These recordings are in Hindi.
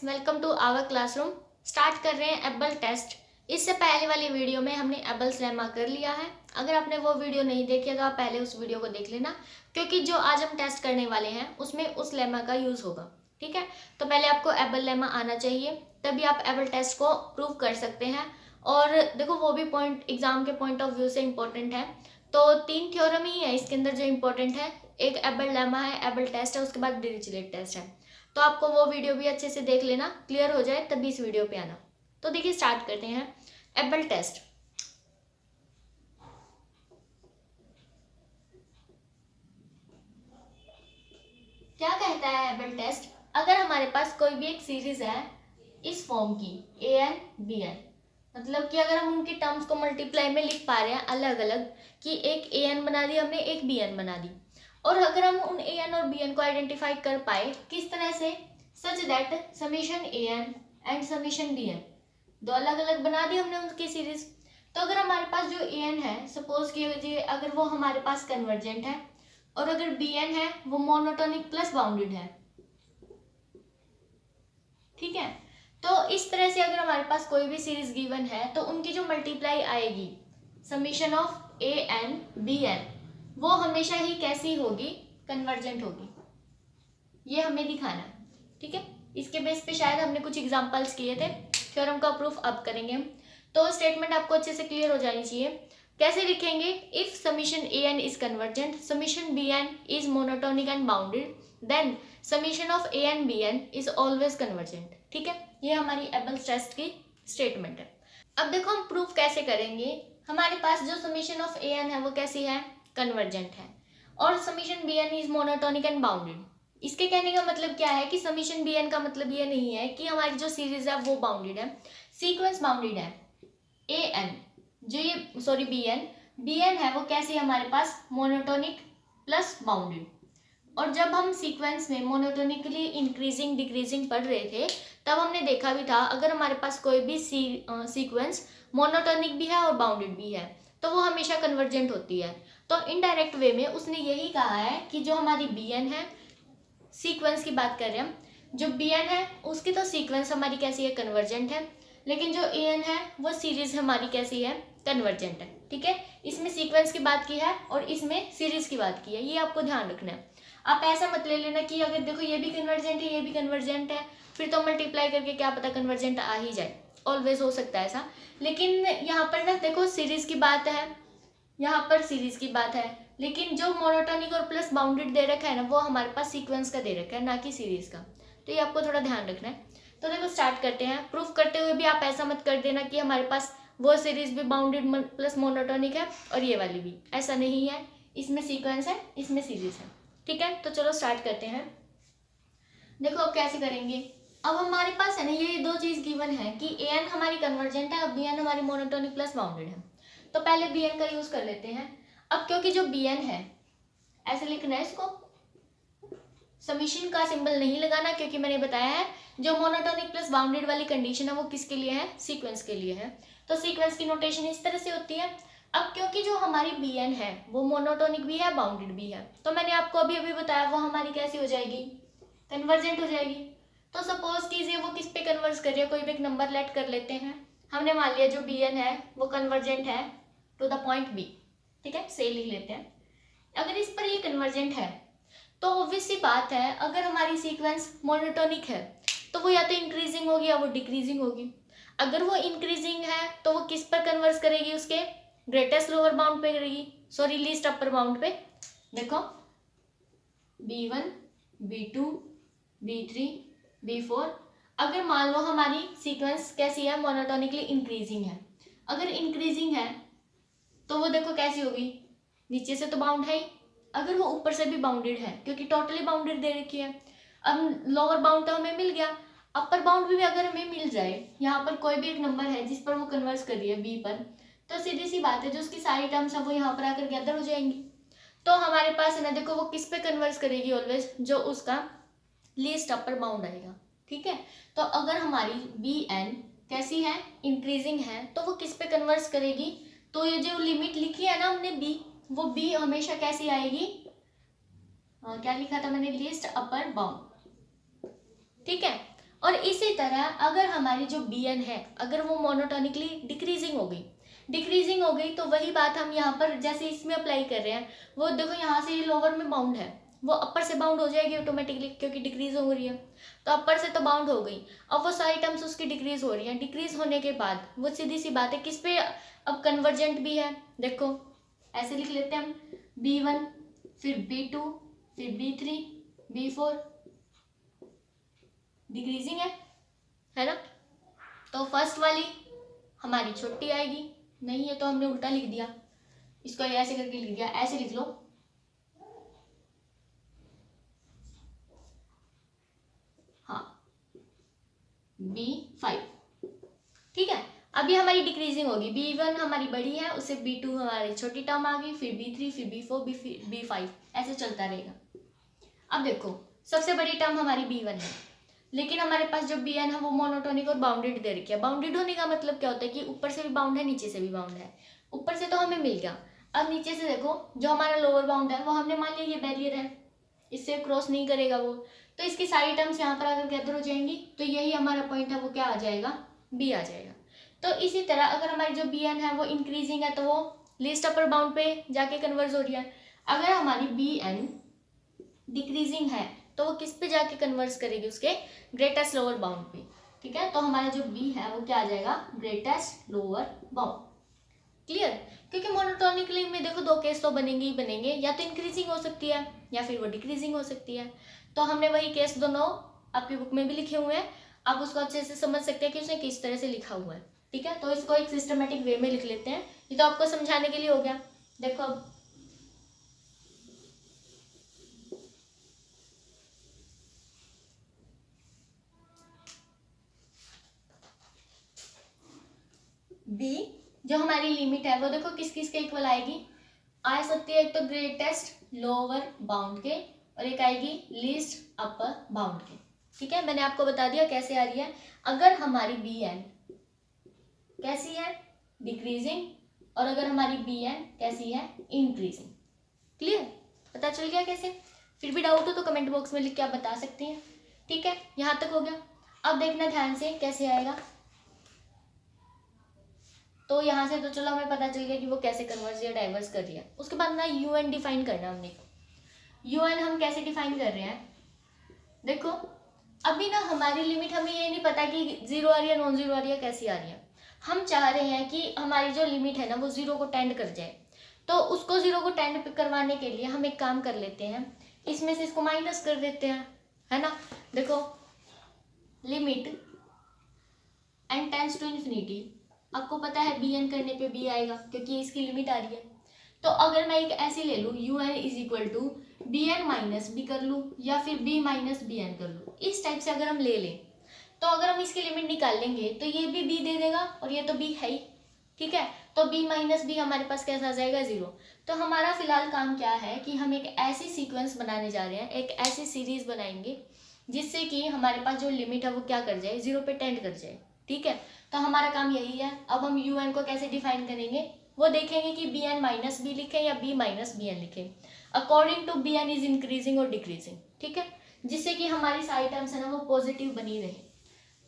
Welcome to our classroom. Start कर रहे हैं एबल टेस्ट। इससे पहले वाली वीडियो में हमने एबल्स लेमा कर लिया है। अगर आपने वो वीडियो नहीं देखी तो आप पहले उस वीडियो को देख लेना, क्योंकि जो आज हम टेस्ट करने वाले हैं उसमें उस लेमा का यूज़ होगा। ठीक है, तो पहले आपको एबल लेमा आना चाहिए, तभी आप एबल टेस्ट को प्रूव कर सकते हैं। और देखो वो भी पॉइंट एग्जाम के पॉइंट ऑफ व्यू से इम्पोर्टेंट है। तो 3 थ्योरम ही है इसके अंदर जो इम्पोर्टेंट है। एक एबल लेमा है, एबल टेस्ट है, उसके बाद डिरिचलेट टेस्ट है। तो आपको वो वीडियो भी अच्छे से देख लेना, क्लियर हो जाए तभी इस वीडियो पे आना। तो देखिए स्टार्ट करते हैं एबल टेस्ट। क्या कहता है एबल टेस्ट? अगर हमारे पास कोई भी एक सीरीज है इस फॉर्म की ए एन बी एन, मतलब कि अगर हम उनकी टर्म्स को मल्टीप्लाई में लिख पा रहे हैं अलग अलग, कि एक ए एन बना दी हमने, एक बी एन बना दी, और अगर हम उन ए एन और बी एन को आइडेंटिफाई कर पाए किस तरह से, such that summation A N and summation B N दो अलग अलग बना दी हमने उनकी सीरीज। तो अगर हमारे पास जो ए एन है, सपोज कीजिए अगर वो हमारे पास कन्वर्जेंट है, और अगर बी एन है वो मोनोटोनिक प्लस बाउंडेड है। ठीक है, तो इस तरह से अगर हमारे पास कोई भी सीरीज गिवन है तो उनकी जो मल्टीप्लाई आएगी summation of A N B N, वो हमेशा ही कैसी होगी? कन्वर्जेंट होगी। ये हमें दिखाना है। ठीक है, इसके बेस पे शायद हमने कुछ एग्जांपल्स किए थे, थ्योरम का प्रूफ अब करेंगे हम। तो स्टेटमेंट आपको अच्छे से क्लियर हो जानी चाहिए। कैसे लिखेंगे? If summation A N is convergent, summation B N is monotonic and bounded, then summation of A N B N is always convergent. ठीक है, ये हमारी एबल्स टेस्ट की स्टेटमेंट है। अब देखो हम प्रूफ कैसे करेंगे। हमारे पास जो समीशन ऑफ ए एन है वो कैसी है? कन्वर्जेंट है, और summation B N is monotonic and bounded. इसके कहने का मतलब क्या है कि समीशन बी एन का मतलब ये नहीं है कि हमारी जो सीरीज है वो बाउंडेड है, सीक्वेंस बाउंडेड है। ए एन जो ये सॉरी बी एन है वो कैसी है हमारे पास? Monotonic plus bounded. और जब हम सीक्वेंस में मोनोटोनिकली इंक्रीजिंग डिक्रीजिंग पढ़ रहे थे तब हमने देखा भी था अगर हमारे पास कोई भी सीक्वेंस मोनोटोनिक भी है और बाउंडेड भी है तो वो हमेशा कन्वर्जेंट होती है। तो इनडायरेक्ट वे में उसने यही कहा है कि जो हमारी बी एन है, सीक्वेंस की बात कर रहे हैं हम, जो बी एन है उसकी तो सीक्वेंस हमारी कैसी है? कन्वर्जेंट है, लेकिन जो ए एन है वो सीरीज हमारी कैसी है? कन्वर्जेंट है। ठीक है, इसमें सीक्वेंस की बात की है और इसमें सीरीज की बात की है, ये आपको ध्यान रखना है। आप ऐसा मत ले लेना कि अगर देखो ये भी कन्वर्जेंट है ये भी कन्वर्जेंट है, फिर तो मल्टीप्लाई करके क्या पता कन्वर्जेंट आ ही जाए। ऑलवेज हो सकता है ऐसा, लेकिन यहाँ पर ना देखो सीरीज की बात है, यहाँ पर सीरीज की बात है, लेकिन जो मोनोटोनिक और प्लस बाउंडेड दे रखा है ना वो हमारे पास सीक्वेंस का दे रखा है, ना कि सीरीज का। तो ये आपको थोड़ा ध्यान रखना है। तो देखो स्टार्ट करते हैं। प्रूफ करते हुए भी आप ऐसा मत कर देना कि हमारे पास वो सीरीज भी बाउंडेड प्लस मोनोटोनिक है और ये वाली भी, ऐसा नहीं है। इसमें सीक्वेंस है, इसमें सीरीज है। ठीक है, तो चलो स्टार्ट करते हैं। देखो अब कैसे करेंगे। अब हमारे पास है ना ये दो चीज गिवन है कि ए एन हमारी कन्वर्जेंट है और बी एन हमारी मोनोटोनिक प्लस बाउंडेड है। तो पहले बी एन का यूज कर लेते हैं। अब क्योंकि जो बी एन है ऐसे लिखना है, इसको समीशन का सिंबल नहीं लगाना, क्योंकि मैंने बताया है जो मोनोटोनिक प्लस बाउंडेड वाली कंडीशन है वो किसके लिए है? सीक्वेंस के लिए है। तो सीक्वेंस की नोटेशन इस तरह से होती है। अब क्योंकि जो हमारी बी एन है वो मोनोटोनिक भी है बाउंडेड भी है, तो मैंने आपको अभी अभी बताया वो हमारी कैसी हो जाएगी? कन्वर्जेंट हो जाएगी। तो सपोज कीजिए वो किस पे कन्वर्ज कर रही है, कोई भी एक नंबर लेट कर लेते हैं। हमने मान लिया जो बी एन है वो कन्वर्जेंट है टू द पॉइंट बी। ठीक है, से लिख लेते हैं। अगर इस पर ये कन्वर्जेंट है तो ऑब्वियस सी बात है अगर हमारी सीक्वेंस मोनोटोनिक है तो वो या तो इंक्रीजिंग होगी या वो डिक्रीजिंग होगी। अगर वो इंक्रीजिंग है तो वो किस पर कन्वर्ज करेगी? उसके ग्रेटेस्ट लोअर बाउंड पे करेगी, सॉरी लीस्ट अपर बाउंड पे। देखो b1 b2 b3 b4, अगर मान लो हमारी सीक्वेंस कैसी है? मोनोटोनिकली इंक्रीजिंग है। अगर इंक्रीजिंग है तो वो देखो कैसी होगी? नीचे से तो बाउंड है ही, अगर वो ऊपर से भी बाउंडेड है क्योंकि टोटली बाउंडेड दे रखी है। अब लोअर बाउंड तो हमें मिल गया, अपर बाउंड भी अगर हमें मिल जाए, यहाँ पर कोई भी एक नंबर है जिस पर वो कन्वर्स कर रही है बी पर, तो सीधी सी बात है जो उसकी सारी टर्म्स है वो यहाँ पर आकर गैदर हो जाएंगी। तो हमारे पास है ना देखो वो किस पे कन्वर्स करेगी? ऑलवेज जो उसका लीस्ट अपर बाउंड आएगा। ठीक है, तो अगर हमारी बी एन कैसी है? इंक्रीजिंग है, तो वो किस पे कन्वर्स करेगी? तो ये जो लिमिट लिखी है ना हमने बी, वो बी हमेशा कैसी आएगी? क्या लिखा था मैंने? Least upper bound. ठीक है, और इसी तरह अगर हमारी जो बी एन है अगर वो मोनोटोनिकली डिक्रीजिंग हो गई तो वही बात हम यहाँ पर जैसे इसमें अप्लाई कर रहे हैं, वो देखो यहाँ से ये लोअर में बाउंड है, वो अपर से बाउंड हो जाएगी ऑटोमेटिकली क्योंकि डिक्रीज हो रही है, तो अपर से तो बाउंड हो गई। अब वो सारी टर्म्स उसकी डिक्रीज हो रही हैं, डिक्रीज होने के बाद वो सीधी सी बात है किस पे अब कन्वर्जेंट भी है। देखो ऐसे लिख लेते हैं हम, B1 फिर B2 फिर B3 B4 डिक्रीजिंग है ना। तो फर्स्ट वाली हमारी छोटी आएगी, नहीं है तो हमने उल्टा लिख दिया, इसको ऐसे करके लिख दिया, ऐसे लिख लो हाँ B5, ठीक है। अभी हमारी डिक्रीजिंग होगी, B1 हमारी बड़ी है, उससे B2 हमारी छोटी टर्म आ गई, फिर B3 फिर B4 B5 ऐसे चलता रहेगा। अब देखो सबसे बड़ी टर्म हमारी B1 है, लेकिन हमारे पास जो Bn है वो मोनोटोनिक और बाउंडेड दे रखी है। बाउंडेड होने का मतलब क्या होता है कि ऊपर से भी बाउंड है नीचे से भी बाउंड है। ऊपर से तो हमें मिल गया, अब नीचे से देखो जो हमारा लोअर बाउंड है वो हमने मान लिया ये बैरियर है, इससे क्रॉस नहीं करेगा वो, तो इसकी सारी टर्म्स यहाँ पर अगर गैदर हो जाएंगी तो यही हमारा पॉइंट है, वो क्या आ जाएगा, B आ जाएगा। तो इसी तरह अगर हमारी जो Bn है वो इंक्रीजिंग है तो वो लीस्ट अपर बाउंड पे जाके कन्वर्ज हो रही है। अगर हमारी Bn डिक्रीजिंग है तो वो किस पे जाके कन्वर्स करेगी, उसके ग्रेटेस्ट लोअर बाउंड पे, ठीक है। तो हमारा जो B है वो क्या आ जाएगा, ग्रेटेस्ट लोअर बाउंड। क्लियर, क्योंकि मोनोटोनिकली में देखो दो केस तो बनेंगे ही बनेंगे, या तो इंक्रीजिंग हो सकती है या फिर वो डिक्रीजिंग हो सकती है। तो हमने वही केस दोनों आपकी बुक में भी लिखे हुए हैं, आप उसको अच्छे से समझ सकते हैं कि उसने किस तरह से लिखा हुआ है, ठीक है। तो इसको एक सिस्टमेटिक वे में लिख लेते हैं, ये तो आपको समझाने के लिए हो गया। देखो अब B जो हमारी लिमिट है वो देखो किस किस के इक्वल आएगी, आ सकती है एक तो ग्रेटेस्ट लोअर बाउंड के और एक आएगी लीस्ट अपर बाउंड के, ठीक है। मैंने आपको बता दिया कैसे आ रही है। अगर हमारी Bn कैसी है, डिक्रीजिंग, और अगर हमारी Bn कैसी है, इंक्रीजिंग। क्लियर, पता चल गया कैसे। फिर भी डाउट हो तो कमेंट बॉक्स में लिख के आप बता सकती हैं, ठीक है। यहाँ तक हो गया, अब देखना ध्यान से कैसे आएगा। तो यहाँ से तो चलो हमें पता चल गया कि वो कैसे कन्वर्स या डाइवर्स कर रही है। उसके बाद ना UN डिफाइन करना हमने। UN हम कैसे डिफाइन कर रहे हैं, देखो अभी ना हमारी लिमिट हमें ये नहीं पता कि जीरो आ रही है नॉन जीरो आ रही है कैसी आ रही है। हम चाह रहे हैं कि हमारी जो लिमिट है ना वो जीरो को टेंड कर जाए, तो उसको जीरो को टेंड करवाने के लिए हम एक काम कर लेते हैं, इसमें से इसको माइनस कर देते हैं, है ना। देखो limit n tends to infinity, आपको पता है Bn करने पे B आएगा क्योंकि इसकी लिमिट आ रही है। तो अगर मैं एक ऐसे ले लूँ UN is equal to Bn minus B कर लूँ या फिर B माइनस Bn कर लूँ, इस टाइप से अगर हम ले लें तो अगर हम इसकी लिमिट निकाल लेंगे तो ये भी B दे देगा और ये तो B है ही, ठीक है। तो B माइनस B हमारे पास कैसा आ जाएगा, जीरो। तो हमारा फिलहाल काम क्या है कि हम एक ऐसी सीक्वेंस बनाने जा रहे हैं, एक ऐसी सीरीज बनाएंगे जिससे कि हमारे पास जो लिमिट है वो क्या कर जाए, जीरो पे टेंड कर जाए, ठीक है। तो हमारा काम यही है। अब हम UN को कैसे डिफाइन करेंगे वो देखेंगे कि Bn माइनस B लिखें या B माइनस Bn लिखें, according to Bn is increasing और डिक्रीजिंग, ठीक है, जिससे कि हमारी सारी टर्म्स है ना वो पॉजिटिव बनी रहे।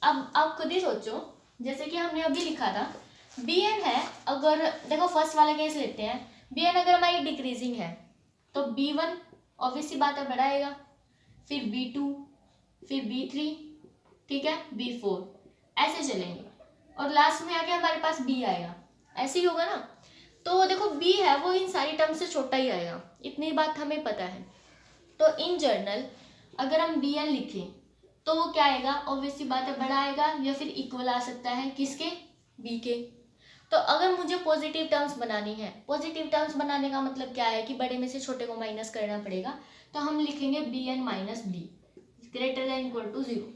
अब आप खुद ही सोचो, जैसे कि हमने अभी लिखा था Bn है, अगर देखो फर्स्ट वाला केस लेते हैं, Bn अगर हमारी डिक्रीजिंग है तो B1 ऑब्वियसली बात है बढ़ाएगा, फिर B2 फिर B3, ठीक है, B4 ऐसे चलेंगे और लास्ट में आके हमारे पास B आएगा, ऐसे ही होगा ना। तो देखो B है वो इन सारी टर्म से छोटा ही आएगा, इतनी बात हमें पता है। तो इन जर्नल अगर हम Bn लिखें तो वो क्या आएगा, ऑब्वियसली बात है बड़ा आएगा या फिर इक्वल आ सकता है किसके, B के। तो अगर मुझे पॉजिटिव टर्म्स बनानी है, पॉजिटिव टर्म्स बनाने का मतलब क्या है कि बड़े में से छोटे को माइनस करना पड़ेगा, तो हम लिखेंगे Bn minus B greater than equal to zero,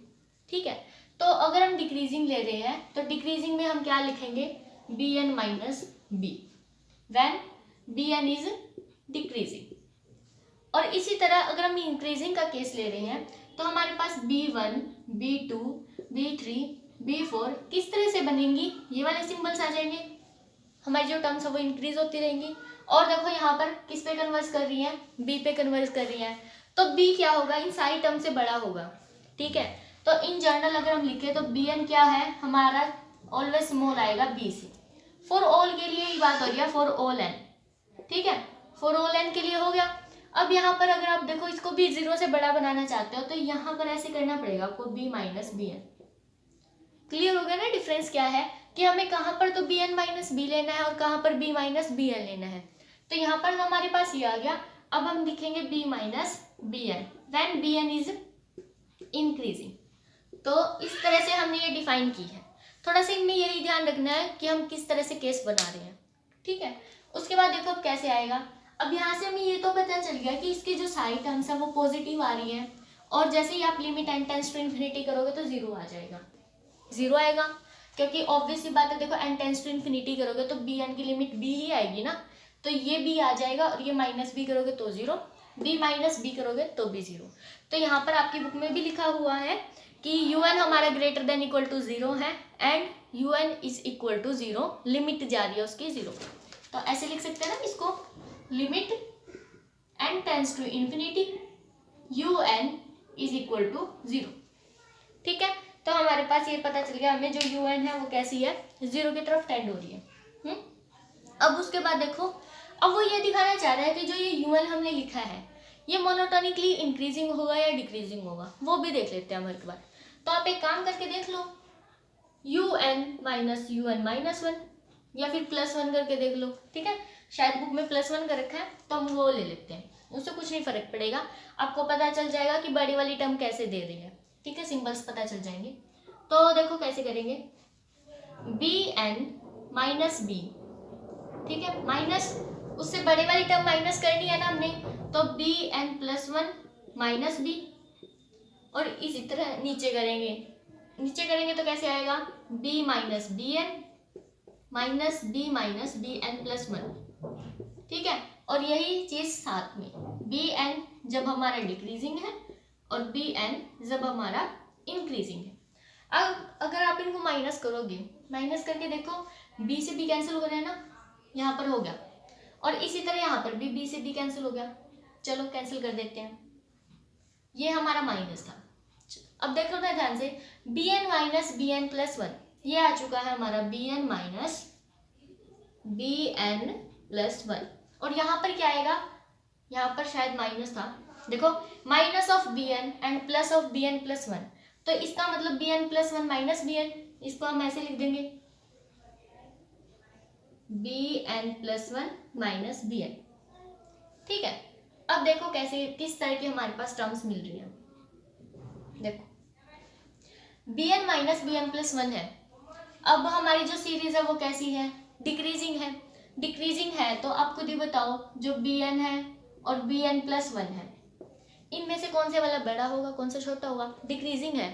ठीक है। तो अगर हम डिक्रीजिंग ले रहे हैं तो डिक्रीजिंग में हम क्या लिखेंगे, Bn minus B when Bn is decreasing. और इसी तरह अगर हम इंक्रीजिंग का केस ले रहे हैं तो हमारे पास B1 B2 B3 B4 किस तरह से बनेंगी, ये वाले सिंबल्स आ जाएंगे, हमारी जो टर्म्स है वो इंक्रीज होती रहेंगी। और देखो यहाँ पर किस पे कन्वर्स कर रही है, B पे कन्वर्स कर रही है, तो B क्या होगा, इन सारी टर्म से बड़ा होगा, ठीक है। तो इन जनरल अगर हम लिखे तो बी एन क्या है हमारा, ऑलवेज स्मॉल आएगा बी से। फॉर ऑल के लिए ही बात हो रही है, फॉर ऑल एन, ठीक है, फॉर ऑल एन के लिए हो गया। अब यहाँ पर अगर आप देखो इसको भी 0 से बड़ा बनाना चाहते हो तो यहाँ पर ऐसे करना पड़ेगा आपको, b minus B n. Clear हो गया ना डिफरेंस क्या है, कि हमें कहाँ पर तो बी एन माइनस बी लेना है और कहाँ पर बी माइनस बी एन लेना है। तो यहाँ पर हमारे पास ये आ गया। अब हम लिखेंगे b minus B n when b N is increasing. तो इस तरह से हमने ये डिफाइन की है। थोड़ा सा इनमें यही ध्यान रखना है कि हम किस तरह से केस बना रहे हैं, ठीक है। उसके बाद देखो अब कैसे आएगा। अब यहाँ से हमें ये तो पता चल गया कि इसकी जो साइड टर्म्स है वो पॉजिटिव आ रही है, और जैसे ही आप limit n tends to infinity करोगे तो 0 आ जाएगा, 0 आएगा, क्योंकि ऑब्वियस सी बात है, देखो n टेंड्स टू इन्फिनिटी करोगे तो बी एन की लिमिट b ही आएगी ना, तो ये b आ जाएगा, और ये माइनस b करोगे तो 0, b माइनस b करोगे तो भी 0। तो यहाँ पर आपकी बुक में भी लिखा हुआ है कि यू एन हमारा ग्रेटर देन इक्वल टू 0 है, and u n is equal to 0, limit जा रही है उसकी 0। तो ऐसे लिख सकते हैं ना इसको, limit n tends to infinity u n is equal to 0, ठीक है। तो हमारे पास ये पता चल गया हमें जो यू एन है वो कैसी है, 0 की तरफ टेंड हो रही है। अब उसके बाद देखो, अब वो ये दिखाना चाह रहा है कि जो ये यू एन हमने लिखा है ये मोनोटोनिकली इंक्रीजिंग होगा या डिक्रीजिंग होगा, वो भी देख लेते हैं हम एक बार। तो आप एक काम करके देख लो, यू एन माइनस 1 या फिर +1 करके देख लो, ठीक है। शायद बुक में +1 कर रखा है तो हम वो ले लेते हैं, उससे कुछ नहीं फर्क पड़ेगा, आपको पता चल जाएगा कि बड़ी वाली टर्म कैसे दे रही है, ठीक है, सिंबल्स पता चल जाएंगे। तो देखो कैसे करेंगे, बी एन माइनस बी, ठीक है, माइनस उससे बड़े वाली टर्म माइनस करनी है ना हमने, तो बी एन +1 माइनस बी, और इसी तरह नीचे करेंगे तो कैसे आएगा, b minus B n minus B N +1, ठीक है। और यही चीज साथ में बी एन जब हमारा डिक्रीजिंग है और बी एन जब हमारा इंक्रीजिंग है। अब अगर आप इनको माइनस करोगे, माइनस करके देखो, बी से बी कैंसिल हो रहा है ना, यहाँ पर हो गया, और इसी तरह यहाँ पर भी बी से बी कैंसिल हो गया, चलो कैंसिल कर देते हैं, ये हमारा माइनस था। अब देख लो ना ध्यान से, b n minus B N +1 ये आ चुका है हमारा b n minus B N +1, और यहाँ पर क्या आएगा, यहाँ पर शायद माइनस था, देखो minus of b n and plus of b N +1, तो इसका मतलब b N +1 minus B n, इसको हम ऐसे लिख देंगे, b N +1 minus B n, ठीक है। अब देखो कैसे किस तरह की हमारे पास टर्म्स मिल रही है, देखो b n minus B N +1 है। अब हमारी जो सीरीज है वो कैसी है, डिक्रीजिंग है, तो आप खुद ही बताओ, जो बी एन है और बी एन +1 है, इनमें से कौन से वाला बड़ा होगा, कौन सा छोटा होगा, डिक्रीजिंग है,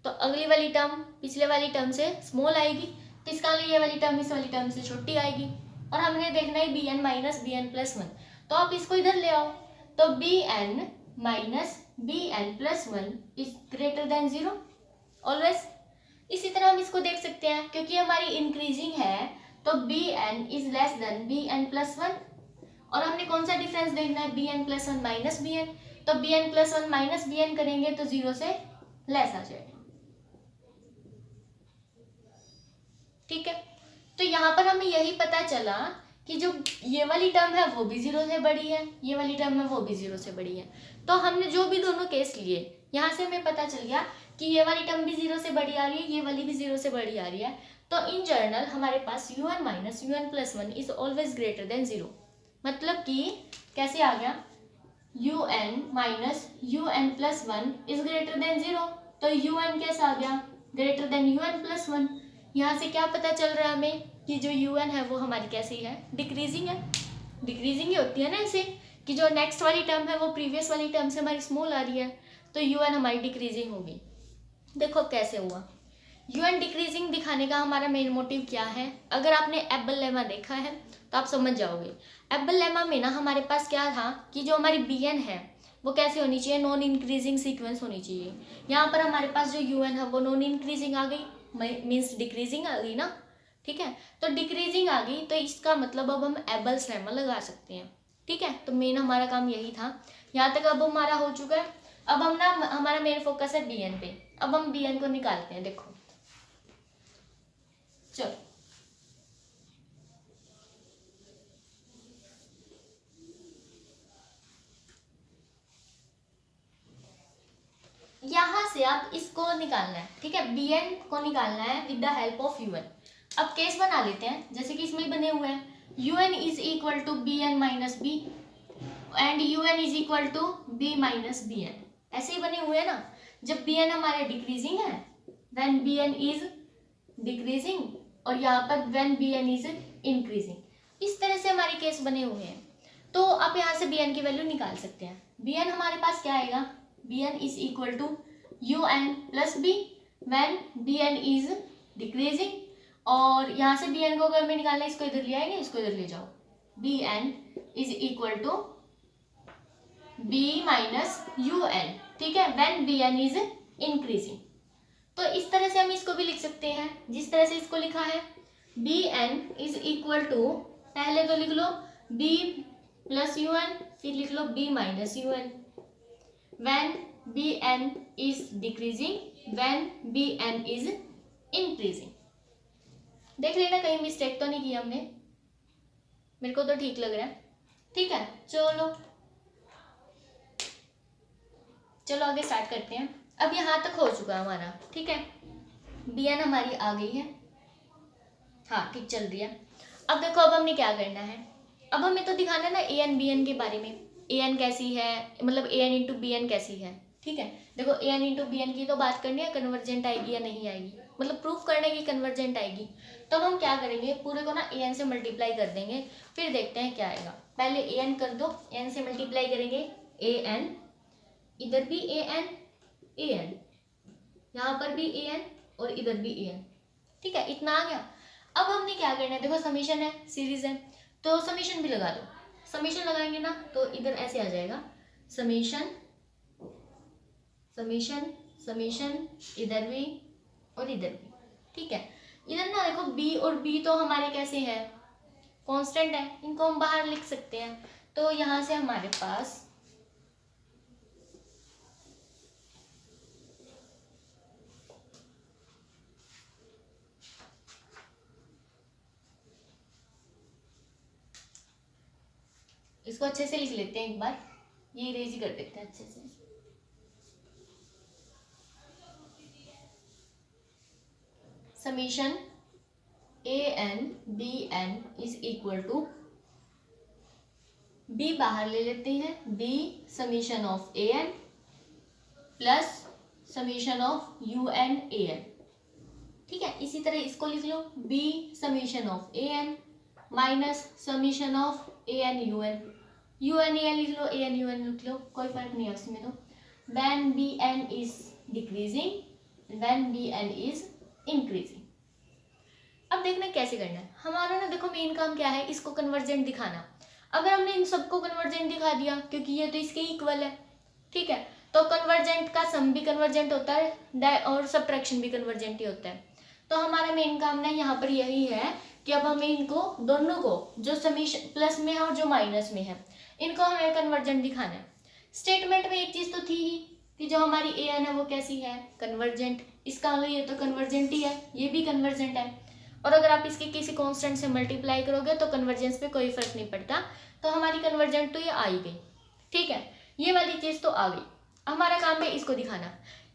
तो अगली वाली टर्म पिछले वाली टर्म से स्मॉल आएगी, तो इसका ये वाली टर्म इस वाली टर्म से छोटी आएगी, और हमने देखना है B n minus B N +1, तो आप इसको इधर ले आओ, तो B n minus B N +1 is greater than 0 always. इसी तरह हम इसको देख सकते हैं, क्योंकि हमारी इंक्रीजिंग है तो B N is less than B N +1, और हमने कौन सा डिफरेंस देखना है, B N +1 minus B N, तो B N +1 minus B N करेंगे तो 0 से लेस आ जाएगा, ठीक है। तो यहाँ पर हमें यही पता चला कि जो ये वाली टर्म है वो भी 0 से बड़ी है, ये वाली टर्म है वो भी 0 से बड़ी है। तो हमने जो भी दोनों केस लिए, यहाँ से हमें पता चल गया कि ये वाली टर्म भी 0 से बड़ी आ रही है, ये वाली भी 0 से बड़ी आ रही है। तो इन जनरल हमारे पास U N minus U N +1 is always greater than 0, मतलब कि कैसे आ गया, U N minus U N +1 is greater than 0, तो यू एन कैसा आ गया, ग्रेटर देन यू एन +1। यहाँ से क्या पता चल रहा है हमें कि जो यू एन है वो हमारी कैसी है, डिक्रीजिंग है, डिक्रीजिंग ही होती है ना ऐसे, कि जो नेक्स्ट वाली टर्म है वो प्रीवियस वाली टर्म से हमारी स्मॉल आ रही है, तो यू एन हमारी डिक्रीजिंग होगी। देखो कैसे हुआ, यू एन डिक्रीजिंग दिखाने का हमारा मेन मोटिव क्या है, अगर आपने एबल लेमा देखा है तो आप समझ जाओगे। एबल लेमा में ना हमारे पास क्या था कि जो हमारी बी एन है वो कैसे होनी चाहिए, नॉन इंक्रीजिंग सीक्वेंस होनी चाहिए। यहाँ पर हमारे पास जो यू एन है वो नॉन इंक्रीजिंग आ गई, मीन्स डिक्रीजिंग आ गई ना, ठीक है। तो डिक्रीजिंग आ गई तो इसका मतलब अब हम एबल्स लेमा लगा सकते हैं, ठीक है। तो मेन हमारा काम यही था, यहाँ तक अब हमारा हो चुका है। अब हम ना हमारा मेन फोकस है बी एन पे, अब हम bn को निकालते हैं, देखो चलो। यहां से आप इसको निकालना है, ठीक है, bn को निकालना है with the help of un। अब केस बना लेते हैं, जैसे कि इसमें बने हुए हैं un is equal to bn minus b and un is equal to b minus bn, ऐसे ही बने हुए हैं ना। जब bn हमारे डिक्रीजिंग है, व्हेन bn इज डिक्रीजिंग, और यहाँ पर व्हेन bn इज इंक्रीजिंग, इस तरह से हमारे केस बने हुए हैं। तो आप यहाँ से bn की वैल्यू निकाल सकते हैं। bn हमारे पास क्या आएगा, bn is equal to un plus b when bn is decreasing, और यहाँ से bn को अगर मैं निकालना है, इसको इधर ले आएंगे, इसको इधर ले जाओ, bn is equal to b minus un, ठीक है, व्हेन bn इज इंक्रीजिंग। तो इस तरह से हम इसको भी लिख सकते हैं, जिस तरह से इसको लिखा है, bn इज इक्वल टू, पहले तो लिख लो b प्लस un, फिर लिख लो b minus un when bn is decreasing, when bn is increasing। देख लेना कहीं मिस्टेक तो नहीं की हमने, मेरे को तो ठीक लग रहा है, ठीक है। चलो आगे स्टार्ट करते हैं। अब यहाँ तक हो चुका हमारा, ठीक है, bn हमारी आ गई है, हाँ ठीक चल रही है। अब देखो, अब हमने क्या करना है, अब हमें तो दिखाना है ना an bn के बारे में, an कैसी है, मतलब an इंटू bn कैसी है, ठीक है। देखो an इंटू bn की तो बात करनी है, कन्वर्जेंट आएगी या नहीं आएगी, मतलब प्रूफ करने की कन्वर्जेंट आएगी। तो हम क्या करेंगे, पूरे को ना an से मल्टीप्लाई कर देंगे, फिर देखते हैं क्या आएगा। पहले an कर दो, n से मल्टीप्लाई करेंगे, an, इधर भी an, यहाँ पर भी an और इधर भी an, ठीक है, इतना आ गया। अब हमने क्या करना है, देखो समीशन है, सीरीज है, तो समीशन भी लगा दो। समीशन लगाएंगे ना तो इधर ऐसे आ जाएगा, समीशन समीशन समीशन, इधर भी और इधर भी, ठीक है। इधर ना देखो b और b तो हमारे कैसे हैं, कांस्टेंट है, इनको हम बाहर लिख सकते हैं। तो यहाँ से हमारे पास इसको अच्छे से लिख लेते हैं एक बार, ये इरेज ही कर देते हैं अच्छे से। Summation an bn is equal to, b बाहर ले लेते हैं, b summation of an plus summation of un an, ठीक है। इसी तरह इसको लिख लो, b summation of an minus summation of an un लिख लो, an लिख लो, कोई फर्क नहीं है उसमें। तो when bn is decreasing, when bn is increasing। अब देखना कैसे करना है हमारा ना, देखो मेन काम क्या है, इसको कन्वर्जेंट दिखाना। अगर हमने इन सबको कन्वर्जेंट दिखा दिया, क्योंकि ये तो इसके इक्वल है, ठीक है, तो कन्वर्जेंट का सम भी कन्वर्जेंट होता है और सबट्रैक्शन भी कन्वर्जेंट ही होता है। तो हमारा मेन काम ना यहाँ पर यही है कि अब हमें इनको दोनों को, जो समीशन प्लस में है और जो माइनस में है, इनको हमें कन्वर्जेंट दिखाना है। स्टेटमेंट में एक चीज तो थी ही कि जो हमारी an है वो कैसी है, कन्वर्जेंट, इसका मतलब ये तो कन्वर्जेंट ही है, ये भी कन्वर्जेंट है। और अगर आप इसके किसी कांस्टेंट से मल्टीप्लाई करोगे तो कन्वर्जेंस पे कोई फर्क नहीं पड़ता, तो हमारी कन्वर्जेंट तो ये आ ही गई, ठीक है, ये वाली चीज तो आ गई। हमारा काम है इसको दिखाना।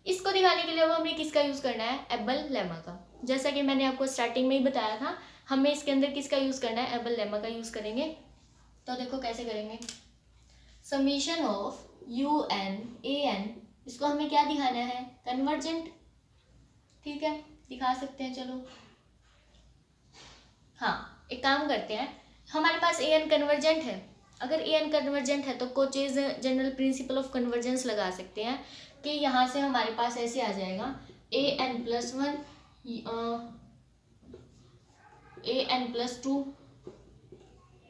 इसको दिखाने के लिए अब हमें किसका यूज करना है, एबल लेमा का। जैसा कि मैंने आपको स्टार्टिंग में ही बताया था, हमें इसके अंदर किसका यूज करना है, एबल लेमा का यूज करेंगे। तो देखो कैसे करेंगे, समीशन ऑफ un an, इसको हमें क्या दिखाना है, कन्वर्जेंट, ठीक है, दिखा सकते हैं। चलो हाँ, एक काम करते हैं, हमारे पास an कन्वर्जेंट है, अगर an कन्वर्जेंट है तो coaches general principle of convergence लगा सकते हैं कि यहाँ से हमारे पास ऐसे आ जाएगा an plus 1 an plus 2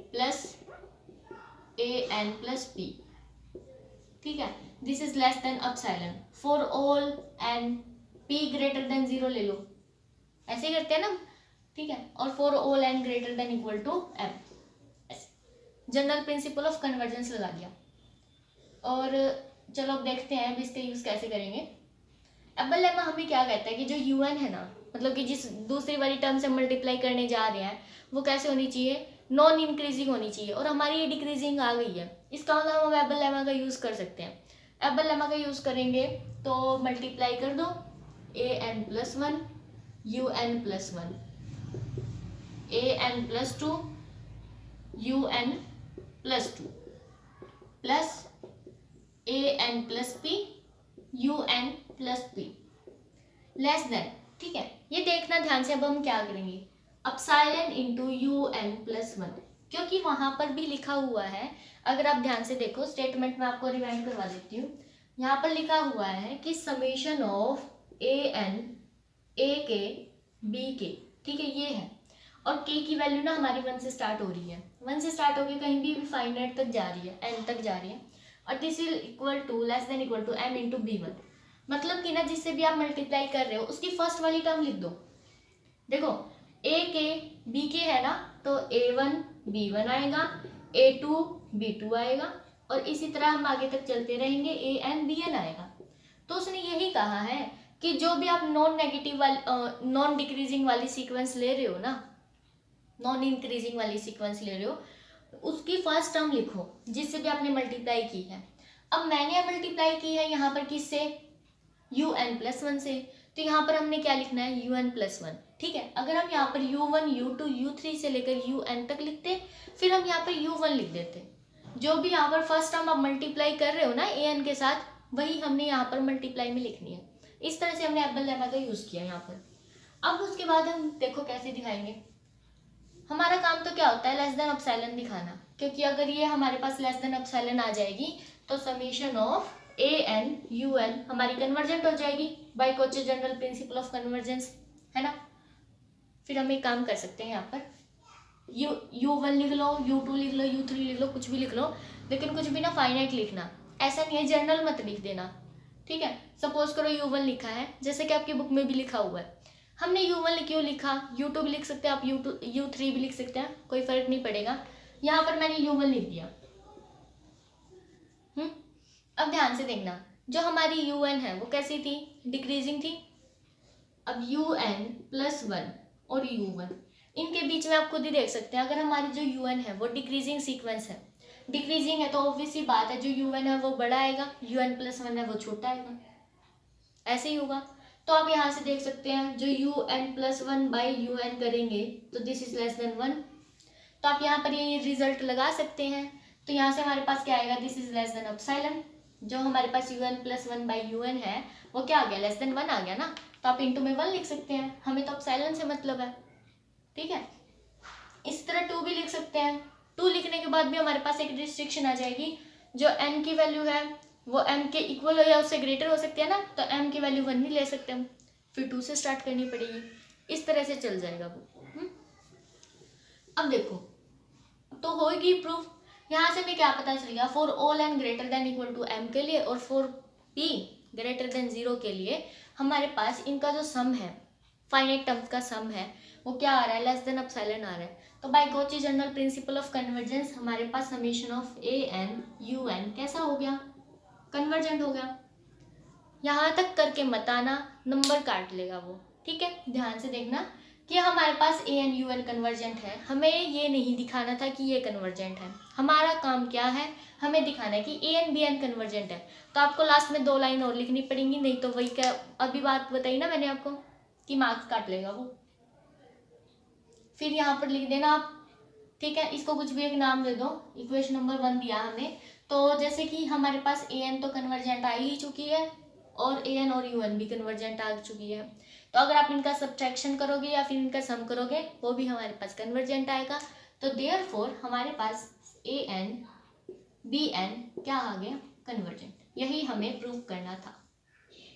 plus an plus p, ठीक है, this is less than epsilon for all n p greater than 0 ले लो, ऐसे ही करते हैं ना, ठीक है, और for all n greater than equal to m, general principle of convergence लगा दिया। और चलो अब देखते हैं अब इसका यूज कैसे करेंगे। एबल लेमा हमें क्या कहता है कि जो यू एन है ना, मतलब कि जिस दूसरी वाली टर्म से मल्टीप्लाई करने जा रहे हैं वो कैसे होनी चाहिए, नॉन इंक्रीजिंग होनी चाहिए, और हमारी ये डिक्रीजिंग आ गई है। इसका मतलब हम एबल लेमा का यूज़ कर सकते हैं। एबल लेमा का यूज़ करेंगे तो मल्टीप्लाई कर दो A N plus one U N plus one, A N plus two U N plus two, plus A N plus P U N plus P, less than. ठीक है, ये देखना ध्यान से। अब हम क्या करेंगे, epsilon into u N plus one, क्योंकि वहां पर भी लिखा हुआ है, अगर आप ध्यान से देखो स्टेटमेंट में आपको रिवाइंड करवा देती हूँ। यहाँ पर लिखा हुआ है कि summation of A n a k b के, ठीक है ये है, और के की वैल्यू ना हमारी 1 से स्टार्ट हो रही है, 1 से स्टार्ट होकर कहीं भी फाइनाइट तक जा रही है, एन तक जा रही है, और this is equal to less than equal to m into b one. मतलब कि ना जिससे भी आप मल्टीप्लाई कर रहे हो उसकी फर्स्ट वाली टर्म लिख दो। देखो ए के बी के है ना, तो ए वन बी वन आएगा, ए टू बी टू आएगा, और इसी तरह हम आगे तक चलते रहेंगे, ए एन बी एन आएगा। तो उसने यही कहा है कि जो भी आप नॉन नेगेटिव वाली नॉन डिक्रीजिंग वाली सीक्वेंस ले रहे हो ना, नॉन इंक्रीजिंग वाली सीक्वेंस ले रहे हो, उसकी फर्स्ट टर्म लिखो जिससे भी आपने मल्टीप्लाई की है। अब मैंने मल्टीप्लाई की है यहाँ पर किससे, यू एन प्लस वन से, तो यहाँ पर हमने क्या लिखना है, यू एन प्लस वन। ठीक है, अगर हम यहाँ पर u one u two u three से लेकर यू एन तक लिखते, फिर हम यहाँ पर यू वन लिख देते। जो भी यहाँ पर फर्स्ट टर्म आप मल्टीप्लाई कर रहे हो ना ए एन के साथ, वही हमने यहाँ पर मल्टीप्लाई में लिखनी है। इस तरह से हमने एबल लेमा का यूज किया यहाँ पर। अब उसके बाद हम देखो कैसे दिखाएंगे। हमारा काम तो क्या होता है, लेस देन अपसाइलन दिखाना, क्योंकि अगर ये हमारे पास लेस देन अपसाइलन आ जाएगी तो summation of A N you n हमारी कन्वर्जेंट हो जाएगी by Cauchy general principle of convergence, है ना। फिर हम एक काम कर सकते हैं, यहाँ पर यू वन लिख लो, यू टू लिख लो, यू थ्री लिख लो, कुछ भी लिख लो, लेकिन कुछ भी ना फाइनाइट लिखना, ऐसा नहीं है जनरल मत लिख देना। ठीक है, सपोज करो यू वन लिखा है, जैसे कि आपकी बुक में भी लिखा हुआ है, हमने यू वन क्यों लिखा, यू टू भी लिख सकते हैं आप, यू थ्री भी लिख सकते हैं, कोई फर्क नहीं पड़ेगा। यहाँ पर मैंने यू वन लिख दिया। अब ध्यान से देखना, जो हमारी यू एन है वो कैसी थी, डिक्रीजिंग थी। अब यू एन प्लस वन और यू वन, इनके बीच में आप खुद ही देख सकते हैं, अगर हमारी जो यू एन है वो डिक्रीजिंग सीक्वेंस है, डिक्रीजिंग है तो ऑब्वियस सी बात है जो यू एन है वो बड़ा आएगा, यू एन प्लस वन है वो छोटा आएगा, ऐसे ही होगा। तो आप यहाँ से देख सकते हैं जो u N plus one by you n करेंगे तो this is less than one, तो आप यहाँ पर ये रिजल्ट लगा सकते हैं। तो यहाँ से हमारे पास क्या आएगा, this is less than epsilon, जो हमारे पास U N plus one by you N है वो क्या आ गया, लेस देन वन आ गया ना, तो आप इंटू में वन लिख सकते हैं, हमें तो अपसाइलन से मतलब है। ठीक है, इस तरह टू भी लिख सकते हैं, टू लिखने के बाद भी हमारे पास एक रिस्ट्रिक्शन आ जाएगी, जो एन की वैल्यू है वो एम के इक्वल हो या उससे ग्रेटर हो सकती है ना, तो एम की वैल्यू वन नहीं ले सकते हम, फिर टू से स्टार्ट करनी पड़ेगी, इस तरह से चल जाएगा वो। अब देखो तो होगी प्रूफ, यहाँ से हमें क्या पता चल गया, for all n greater than equal to m के लिए और for p greater than zero के लिए हमारे पास इनका जो सम है, फाइनाइट टर्म्स का सम है, वो क्या आ रहा है, लेस देन अपसाइलन आ रहा है। तो by Cauchy general principle of convergence हमारे पास summation of A N you N कैसा हो गया, कन्वर्जेंट हो गया। यहाँ तक करके मत आना, नंबर काट लेगा वो। ठीक है, ध्यान से देखना कि हमारे पास A N you N convergent है, हमें ये नहीं दिखाना था कि ये कन्वर्जेंट है, हमारा काम क्या है, हमें दिखाना है कि ए एन बी एन कन्वर्जेंट है। तो आपको लास्ट में 2 लाइन और लिखनी पड़ेंगी, नहीं तो वही क्या अभी बात बताई ना मैंने आपको कि मार्क्स काट लेगा वो। फिर यहाँ पर लिख देना आप, ठीक है, इसको कुछ भी एक नाम दे दो, इक्वेशन नंबर 1 दिया हमें, तो जैसे कि हमारे पास ए एन तो कन्वर्जेंट आ ही चुकी है और ए एन और यू एन भी कन्वर्जेंट आ चुकी है, तो अगर आप इनका सब्ट्रैक्शन करोगे या फिर इनका सम करोगे वो भी हमारे पास कन्वर्जेंट आएगा। तो देयरफॉर हमारे पास ए एन बी एन क्या आ गया, कन्वर्जेंट। यही हमें प्रूव करना था।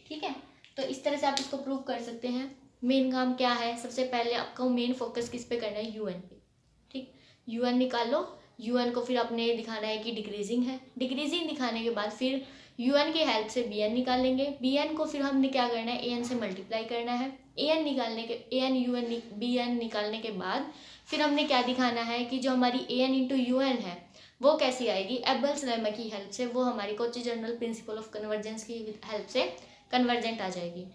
ठीक है, तो इस तरह से आप इसको प्रूव कर सकते हैं। मेन काम क्या है, सबसे पहले आपको मेन फोकस किस पे करना है, यू एन पे। ठीक, यू एन निकालो, यू एन को फिर आपने दिखाना है कि डिक्रीजिंग है, डिक्रीजिंग दिखाने के बाद फिर यू एन की हेल्प से बी एन निकालेंगे, बी एन को फिर हमने क्या करना है, ए एन से मल्टीप्लाई करना है, ए एन निकालने के A N you N B N निकालने के बाद फिर हमने क्या दिखाना है कि जो हमारी A N into u N है वो कैसी आएगी, एबल्स लेमा की हेल्प से, वो हमारी Cauchy general principle of convergence की हेल्प से कन्वर्जेंट आ जाएगी।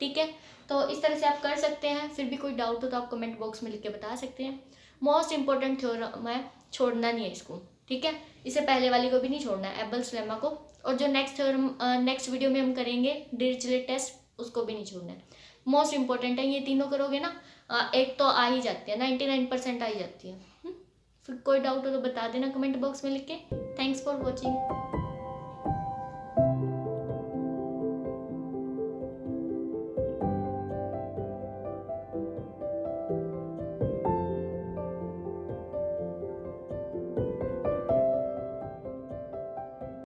ठीक है, तो इस तरह से आप कर सकते हैं। फिर भी कोई डाउट हो तो आप कमेंट बॉक्स में लिख के बता सकते हैं। मोस्ट इंपॉर्टेंट थ्योरम है, छोड़ना नहीं है इसको। ठीक है, इससे पहले वाली को भी नहीं छोड़ना है, एबल्स लेमा को। और जो नेक्स्ट थ्योरम नेक्स्ट वीडियो में हम करेंगे डिरिचलेट टेस्ट, उसको भी नहीं छोड़ना है। मोस्ट इंपॉर्टेंट है, ये तीनों करोगे ना, एक तो आ ही जाती है, 99% आ ही जाती है। फिर कोई डाउट हो तो बता देना कमेंट बॉक्स में लिख के। Thanks for watching.